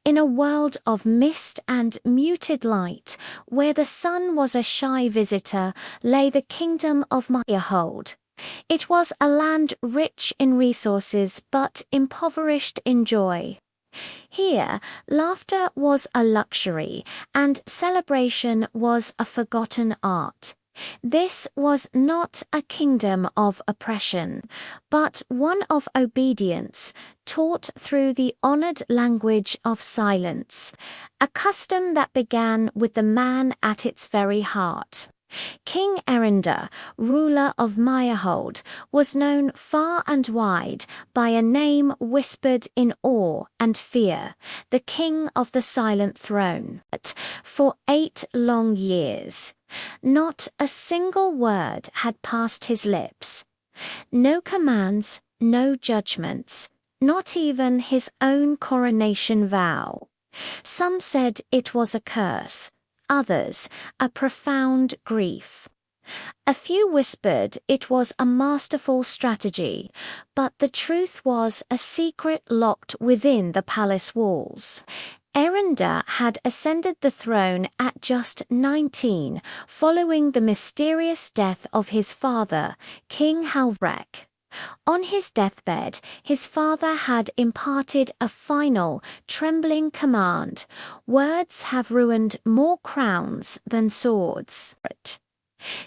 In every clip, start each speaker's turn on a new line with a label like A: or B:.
A: In a world of mist and muted light, where the sun was a shy visitor, lay the kingdom of Mirehold. It was a land rich in resources but impoverished in joy. Here, laughter was a luxury, and celebration was a forgotten art. This was not a kingdom of oppression, but one of obedience, taught through the honored language of silence, a custom that began with the man at its very heart. King Erinder, ruler of Mirehold, was known far and wide by a name whispered in awe and fear, the King of the Silent Throne. For 8 long years, not a single word had passed his lips. No commands, no judgments, not even his own coronation vow. Some said it was a curse, others a profound grief. A few whispered it was a masterful strategy, but the truth was a secret locked within the palace walls. Erinder had ascended the throne at just 19, following the mysterious death of his father, King Halvrek. On his deathbed, his father had imparted a final, trembling command: "Words have ruined more crowns than swords.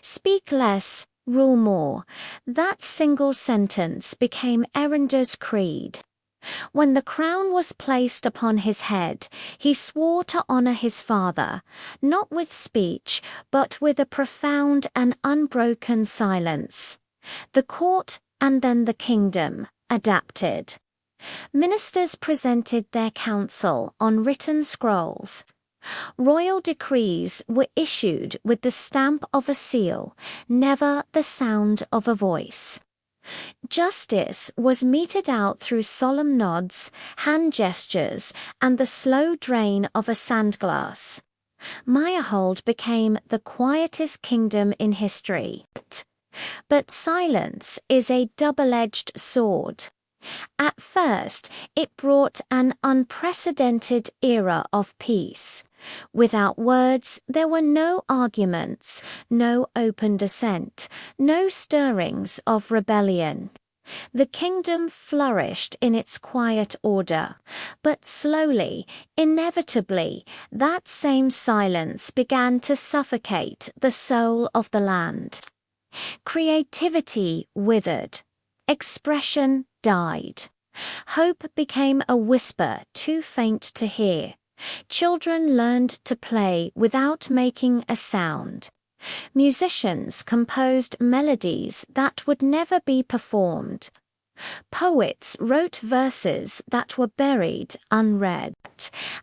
A: Speak less, rule more." That single sentence became Erinder's creed. When the crown was placed upon his head, he swore to honor his father, not with speech, but with a profound and unbroken silence. The court, and then the kingdom, adapted. Ministers presented their counsel on written scrolls. Royal decrees were issued with the stamp of a seal, never the sound of a voice. Justice was meted out through solemn nods, hand gestures, and the slow drain of a sandglass. Mirehold became the quietest kingdom in history. But silence is a double-edged sword. At first, it brought an unprecedented era of peace. Without words, there were no arguments, no open dissent, no stirrings of rebellion. The kingdom flourished in its quiet order, but slowly, inevitably, that same silence began to suffocate the soul of the land. Creativity withered. Expression died. Hope became a whisper too faint to hear. Children learned to play without making a sound. Musicians composed melodies that would never be performed. Poets wrote verses that were buried unread,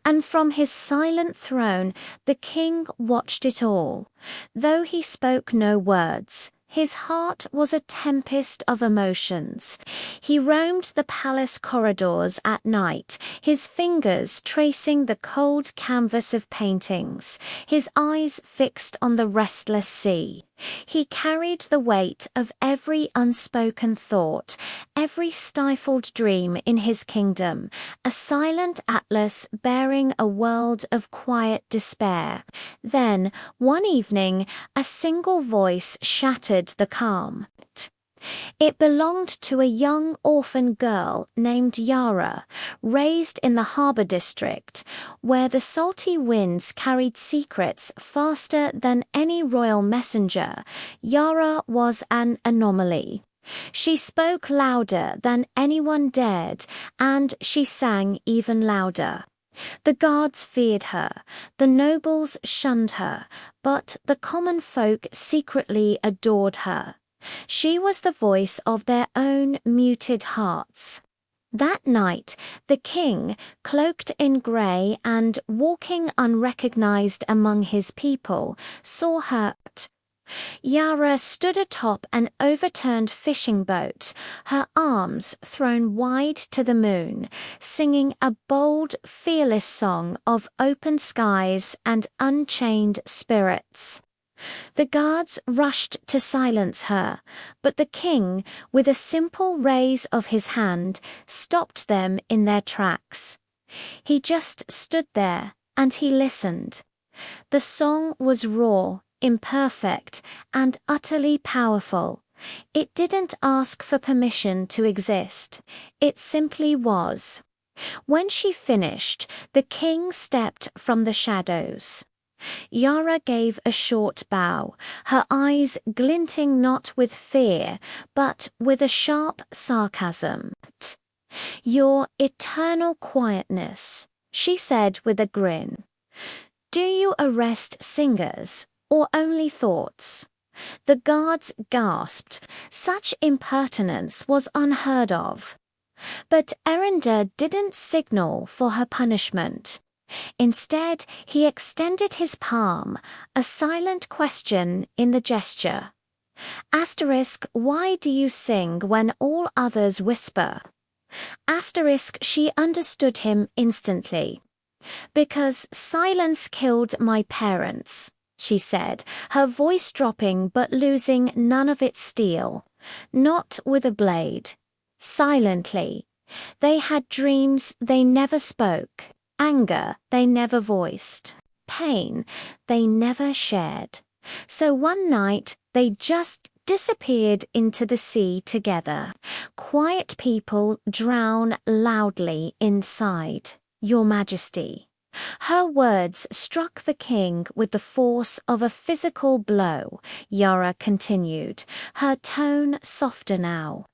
A: and from his silent throne the king watched it all. Though he spoke no words, his heart was a tempest of emotions. He roamed the palace corridors at night, his fingers tracing the cold canvas of paintings, his eyes fixed on the restless sea. He carried the weight of every unspoken thought, every stifled dream in his kingdom, a silent atlas bearing a world of quiet despair. Then, one evening, a single voice shattered the calm. It belonged to a young orphan girl named Yara, raised in the harbor district, where the salty winds carried secrets faster than any royal messenger. Yara was an anomaly. She spoke louder than anyone dared, and she sang even louder. The guards feared her, the nobles shunned her, but the common folk secretly adored her. She was the voice of their own muted hearts. That night, the king, cloaked in grey and walking unrecognized among his people, saw her. Yara stood atop an overturned fishing boat, her arms thrown wide to the moon, singing a bold, fearless song of open skies and unchained spirits. The guards rushed to silence her, but the king, with a simple raise of his hand, stopped them in their tracks. He just stood there, and he listened. The song was raw, imperfect, and utterly powerful. It didn't ask for permission to exist. It simply was. When she finished, the king stepped from the shadows. Yara gave a short bow, her eyes glinting not with fear, but with a sharp sarcasm. "Your eternal quietness," she said with a grin. "Do you arrest singers, or only thoughts?" The guards gasped. Such impertinence was unheard of. But Erinder didn't signal for her punishment. Instead, he extended his palm, a silent question in the gesture. Asterisk, why do you sing when all others whisper? Asterisk, she understood him instantly. Because silence killed my parents, she said, her voice dropping but losing none of its steel. Not with a blade. Silently. They had dreams they never spoke. Anger they never voiced. Pain they never shared. So one night they just disappeared into the sea together. Quiet people drown loudly inside, Your Majesty. Her words struck the king with the force of a physical blow, Yara continued, her tone softer now.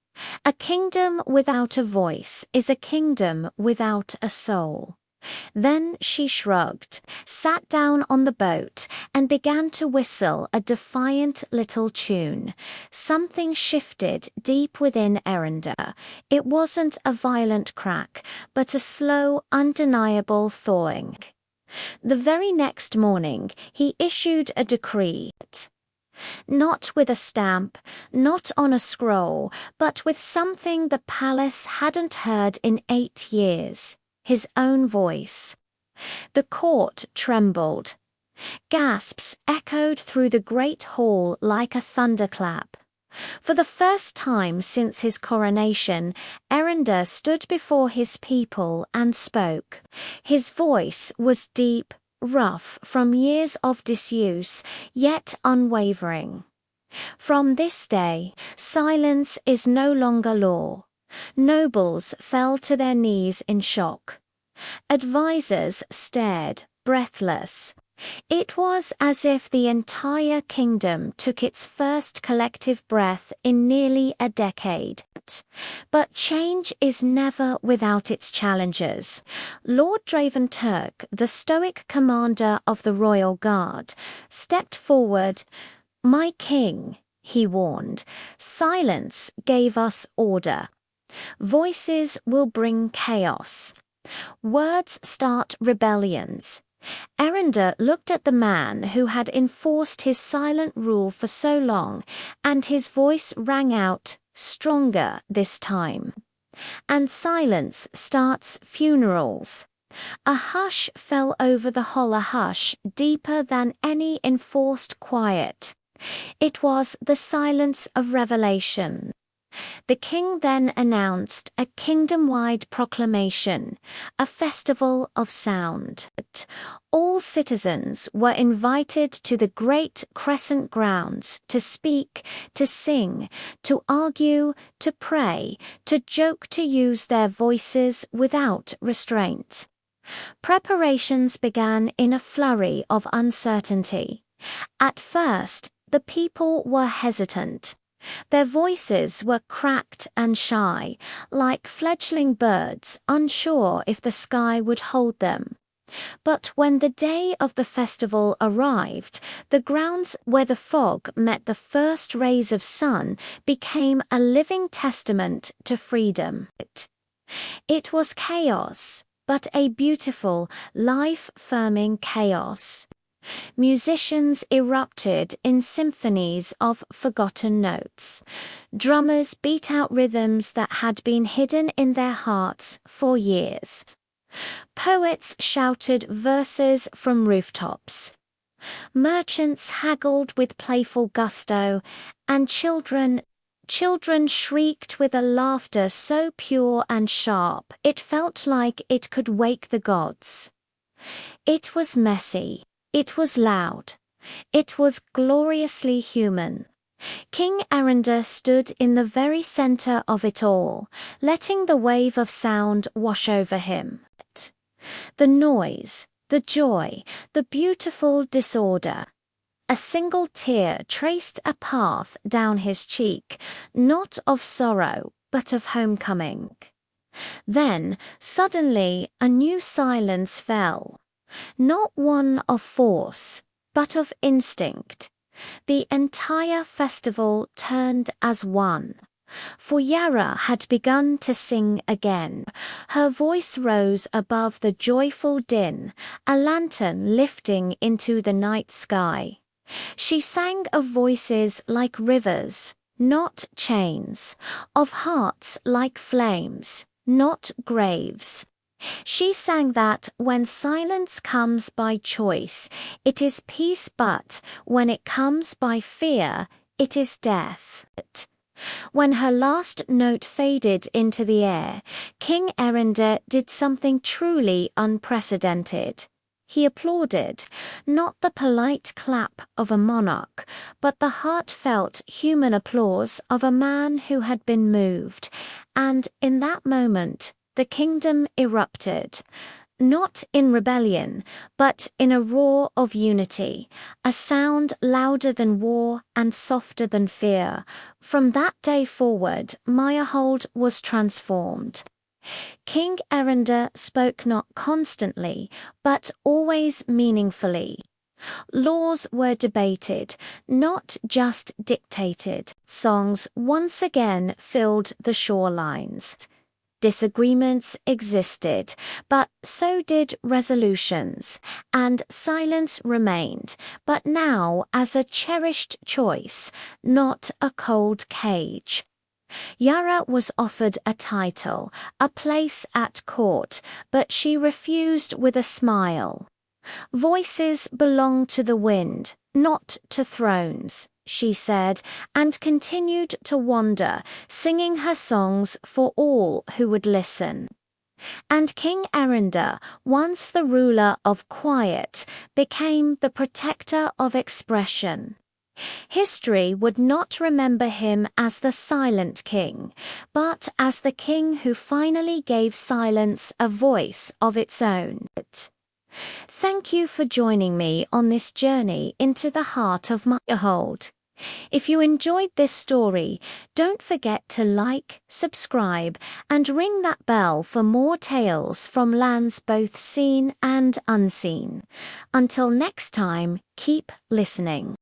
A: A kingdom without a voice is a kingdom without a soul. Then she shrugged, sat down on the boat, and began to whistle a defiant little tune. Something shifted deep within Erinder. It wasn't a violent crack, but a slow, undeniable thawing. The very next morning, he issued a decree. Not with a stamp, not on a scroll, but with something the palace hadn't heard in 8 years. His own voice. The court trembled. Gasps echoed through the great hall like a thunderclap. For the first time since his coronation, Erinder stood before his people and spoke. His voice was deep, rough from years of disuse, yet unwavering. From this day, silence is no longer law. Nobles fell to their knees in shock. Advisers stared, breathless. It was as if the entire kingdom took its first collective breath in nearly a decade. But change is never without its challenges. Lord Draven Turk, the stoic commander of the Royal Guard, stepped forward. "My king," he warned, "silence gave us order. Voices will bring chaos. Words start rebellions." Erinder looked at the man who had enforced his silent rule for so long, and his voice rang out, stronger this time. "And silence starts funerals." A hush fell over the holler hush, deeper than any enforced quiet. It was the silence of revelation. The king then announced a kingdom-wide proclamation, a festival of sound. All citizens were invited to the great crescent grounds to speak, to sing, to argue, to pray, to joke, to use their voices without restraint. Preparations began in a flurry of uncertainty. At first, the people were hesitant. Their voices were cracked and shy, like fledgling birds unsure if the sky would hold them. But when the day of the festival arrived, the grounds where the fog met the first rays of sun became a living testament to freedom. It was chaos, but a beautiful, life-firming chaos. Musicians erupted in symphonies of forgotten notes. Drummers beat out rhythms that had been hidden in their hearts for years. Poets shouted verses from rooftops. Merchants haggled with playful gusto, and children Children shrieked with a laughter so pure and sharp it felt like it could wake the gods. It was messy. It was loud. It was gloriously human. King Arundel stood in the very center of it all, letting the wave of sound wash over him. The noise, the joy, the beautiful disorder. A single tear traced a path down his cheek, not of sorrow, but of homecoming. Then, suddenly, a new silence fell. Not one of force, but of instinct. The entire festival turned as one. For Yara had begun to sing again. Her voice rose above the joyful din, a lantern lifting into the night sky. She sang of voices like rivers, not chains, of hearts like flames, not graves. She sang that when silence comes by choice, it is peace, but when it comes by fear, it is death. When her last note faded into the air, King Arundel did something truly unprecedented. He applauded, not the polite clap of a monarch, but the heartfelt human applause of a man who had been moved, and in that moment the kingdom erupted. Not in rebellion, but in a roar of unity, a sound louder than war and softer than fear. From that day forward, Mirehold was transformed. King Arundel spoke not constantly, but always meaningfully. Laws were debated, not just dictated. Songs once again filled the shorelines. Disagreements existed, but so did resolutions, and silence remained, but now as a cherished choice, not a cold cage. Yara was offered a title, a place at court, but she refused with a smile. Voices belong to the wind, not to thrones, she said, and continued to wander, singing her songs for all who would listen. And King Arundel, once the ruler of quiet, became the protector of expression. History would not remember him as the silent king, but as the king who finally gave silence a voice of its own. Thank you for joining me on this journey into the heart of Mirehold. If you enjoyed this story, don't forget to like, subscribe, and ring that bell for more tales from lands both seen and unseen. Until next time, keep listening.